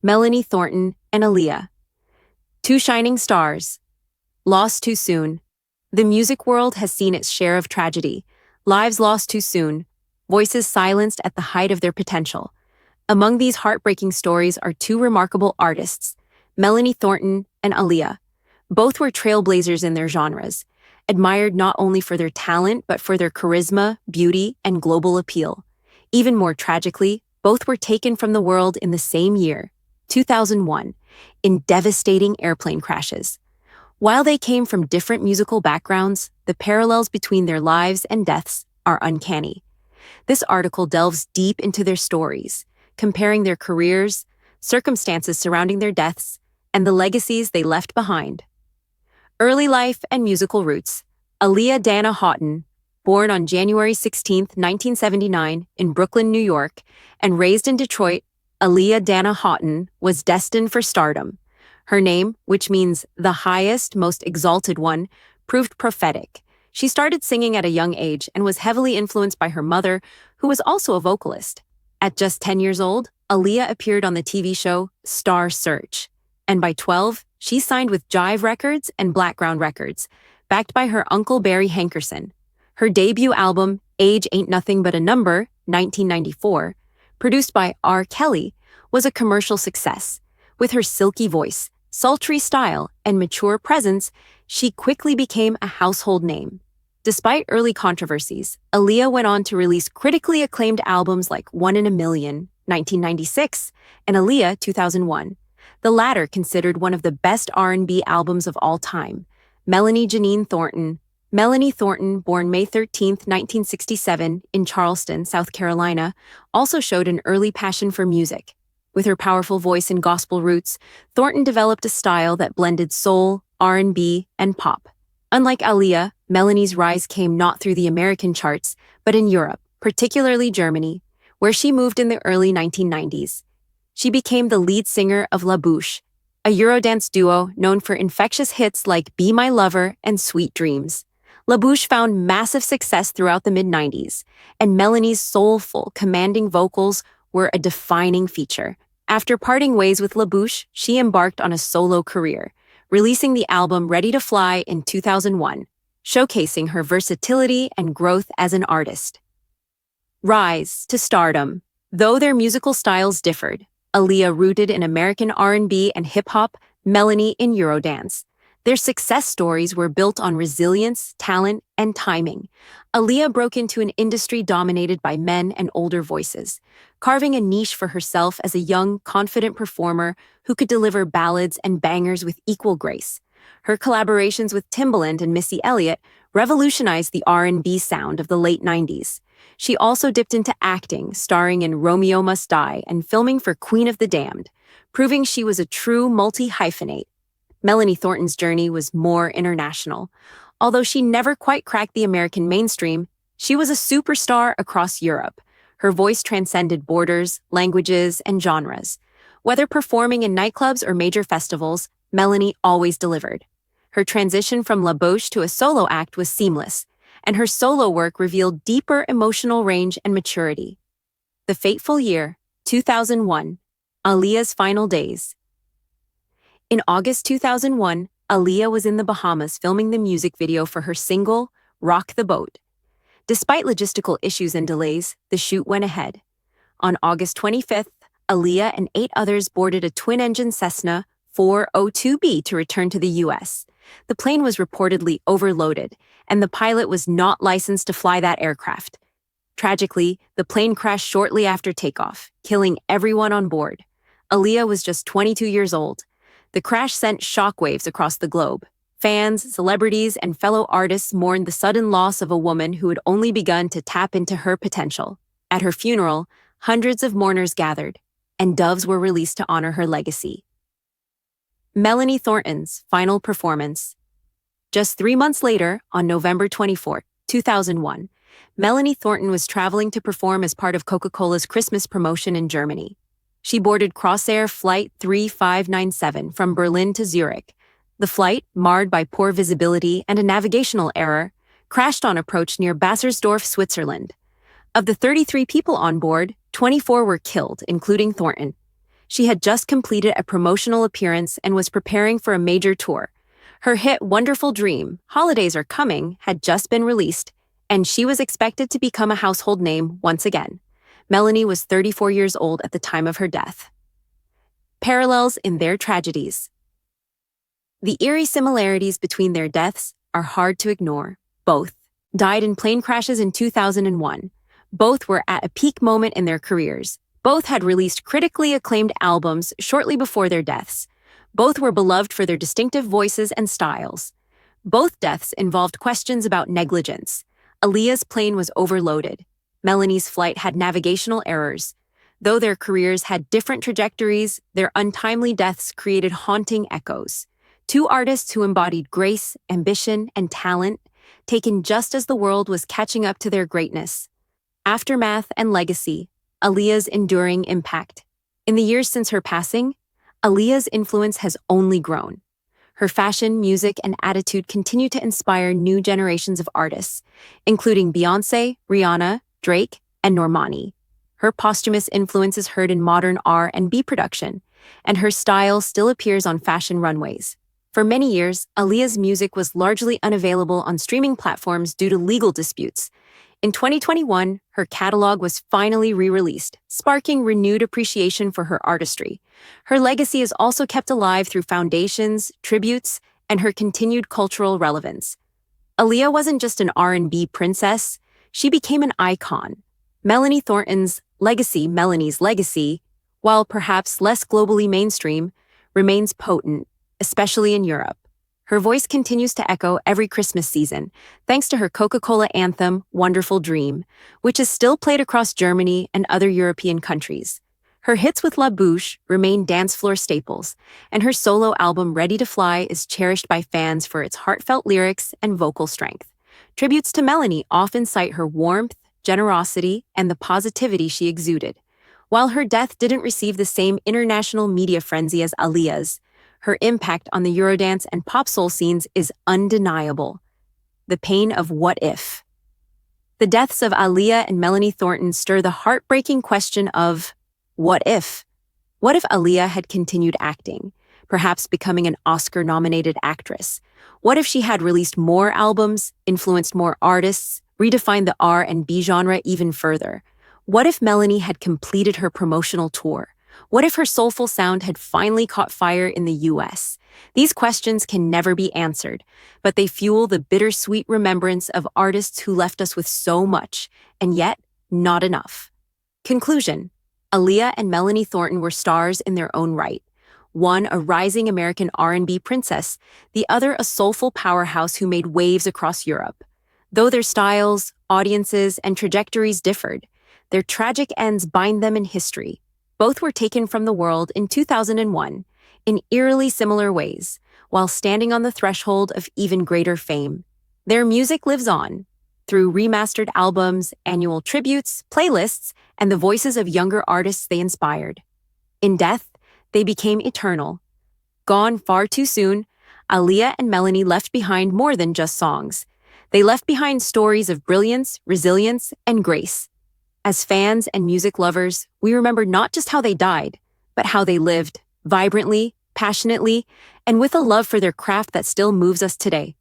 Melanie Thornton and Aaliyah. Two shining stars. Lost too soon. The music world has seen its share of tragedy. Lives lost too soon. Voices silenced at the height of their potential. Among these heartbreaking stories are two remarkable artists, Melanie Thornton and Aaliyah. Both were trailblazers in their genres, admired not only for their talent but for their charisma, beauty, and global appeal. Even more tragically, both were taken from the world in the same year, 2001, in devastating airplane crashes. While they came from different musical backgrounds, the parallels between their lives and deaths are uncanny. This article delves deep into their stories, comparing their careers, circumstances surrounding their deaths, and the legacies they left behind. Early life and musical roots. Aaliyah Dana Houghton, born on January 16, 1979, in Brooklyn, New York, and raised in Detroit, Aaliyah Dana Houghton was destined for stardom. Her name, which means the highest, most exalted one, proved prophetic. She started singing at a young age and was heavily influenced by her mother, who was also a vocalist. At just 10 years old, Aaliyah appeared on the TV show Star Search. And by 12, she signed with Jive Records and Blackground Records, backed by her uncle Barry Hankerson. Her debut album, Age Ain't Nothing But a Number, 1994, produced by R. Kelly, was a commercial success. With her silky voice, sultry style, and mature presence, she quickly became a household name. Despite early controversies, Aaliyah went on to release critically acclaimed albums like One in a Million, 1996, and Aaliyah, 2001. The latter considered one of the best R&B albums of all time. Melanie Thornton, born May 13, 1967, in Charleston, South Carolina, also showed an early passion for music. With her powerful voice and gospel roots, Thornton developed a style that blended soul, R&B, and pop. Unlike Aaliyah, Melanie's rise came not through the American charts, but in Europe, particularly Germany, where she moved in the early 1990s. She became the lead singer of La Bouche, a Eurodance duo known for infectious hits like Be My Lover and Sweet Dreams. La Bouche found massive success throughout the mid-90s, and Melanie's soulful, commanding vocals were a defining feature. After parting ways with La Bouche, she embarked on a solo career, releasing the album Ready to Fly in 2001, showcasing her versatility and growth as an artist. Rise to stardom. Though their musical styles differed, Aaliyah rooted in American R&B and hip-hop, Melanie in Eurodance. Their success stories were built on resilience, talent, and timing. Aaliyah broke into an industry dominated by men and older voices, carving a niche for herself as a young, confident performer who could deliver ballads and bangers with equal grace. Her collaborations with Timbaland and Missy Elliott revolutionized the R&B sound of the late 90s. She also dipped into acting, starring in Romeo Must Die and filming for Queen of the Damned, proving she was a true multi-hyphenate. Melanie Thornton's journey was more international. Although she never quite cracked the American mainstream, she was a superstar across Europe. Her voice transcended borders, languages, and genres. Whether performing in nightclubs or major festivals, Melanie always delivered. Her transition from La Bouche to a solo act was seamless, and her solo work revealed deeper emotional range and maturity. The fateful year, 2001, Aaliyah's final days. In August 2001, Aaliyah was in the Bahamas filming the music video for her single, Rock the Boat. Despite logistical issues and delays, the shoot went ahead. On August 25th, Aaliyah and 8 others boarded a twin-engine Cessna 402B to return to the U.S. The plane was reportedly overloaded, and the pilot was not licensed to fly that aircraft. Tragically, the plane crashed shortly after takeoff, killing everyone on board. Aaliyah was just 22 years old. The crash sent shockwaves across the globe. Fans, celebrities, and fellow artists mourned the sudden loss of a woman who had only begun to tap into her potential. At her funeral, hundreds of mourners gathered, and doves were released to honor her legacy. Melanie Thornton's final performance. Just 3 months later, on November 24, 2001, Melanie Thornton was traveling to perform as part of Coca-Cola's Christmas promotion in Germany. She boarded Crossair Flight 3597 from Berlin to Zurich. The flight, marred by poor visibility and a navigational error, crashed on approach near Bassersdorf, Switzerland. Of the 33 people on board, 24 were killed, including Thornton. She had just completed a promotional appearance and was preparing for a major tour. Her hit Wonderful Dream, Holidays Are Coming, had just been released, and she was expected to become a household name once again. Melanie was 34 years old at the time of her death. Parallels in their tragedies. The eerie similarities between their deaths are hard to ignore. Both died in plane crashes in 2001. Both were at a peak moment in their careers. Both had released critically acclaimed albums shortly before their deaths. Both were beloved for their distinctive voices and styles. Both deaths involved questions about negligence. Aaliyah's plane was overloaded. Melanie's flight had navigational errors. Though their careers had different trajectories, their untimely deaths created haunting echoes. Two artists who embodied grace, ambition, and talent, taken just as the world was catching up to their greatness. Aftermath and legacy. Aaliyah's enduring impact. In the years since her passing, Aaliyah's influence has only grown. Her fashion, music, and attitude continue to inspire new generations of artists, including Beyoncé, Rihanna, Drake, and Normani. Her posthumous influence is heard in modern R&B production, and her style still appears on fashion runways. For many years, Aaliyah's music was largely unavailable on streaming platforms due to legal disputes. In 2021, her catalog was finally re-released, sparking renewed appreciation for her artistry. Her legacy is also kept alive through foundations, tributes, and her continued cultural relevance. Aaliyah wasn't just an R&B princess, she became an icon. Melanie Thornton's legacy, Melanie's legacy, while perhaps less globally mainstream, remains potent, especially in Europe. Her voice continues to echo every Christmas season, thanks to her Coca-Cola anthem, Wonderful Dream, which is still played across Germany and other European countries. Her hits with La Bouche remain dance floor staples, and her solo album Ready to Fly is cherished by fans for its heartfelt lyrics and vocal strength. Tributes to Melanie often cite her warmth, generosity, and the positivity she exuded. While her death didn't receive the same international media frenzy as Aaliyah's, her impact on the Eurodance and pop soul scenes is undeniable. The pain of what if. The deaths of Aaliyah and Melanie Thornton stir the heartbreaking question of what if? What if Aaliyah had continued acting, perhaps becoming an Oscar-nominated actress? What if she had released more albums, influenced more artists, redefined the R&B genre even further? What if Melanie had completed her promotional tour? What if her soulful sound had finally caught fire in the US? These questions can never be answered, but they fuel the bittersweet remembrance of artists who left us with so much, and yet not enough. Conclusion. Aaliyah and Melanie Thornton were stars in their own right. One a rising American R&B princess, the other a soulful powerhouse who made waves across Europe. Though their styles, audiences, and trajectories differed, their tragic ends bind them in history. Both were taken from the world in 2001, in eerily similar ways, while standing on the threshold of even greater fame. Their music lives on, through remastered albums, annual tributes, playlists, and the voices of younger artists they inspired. In death, they became eternal. Gone far too soon, Aaliyah and Melanie left behind more than just songs. They left behind stories of brilliance, resilience, and grace. As fans and music lovers, we remember not just how they died, but how they lived, vibrantly, passionately, and with a love for their craft that still moves us today.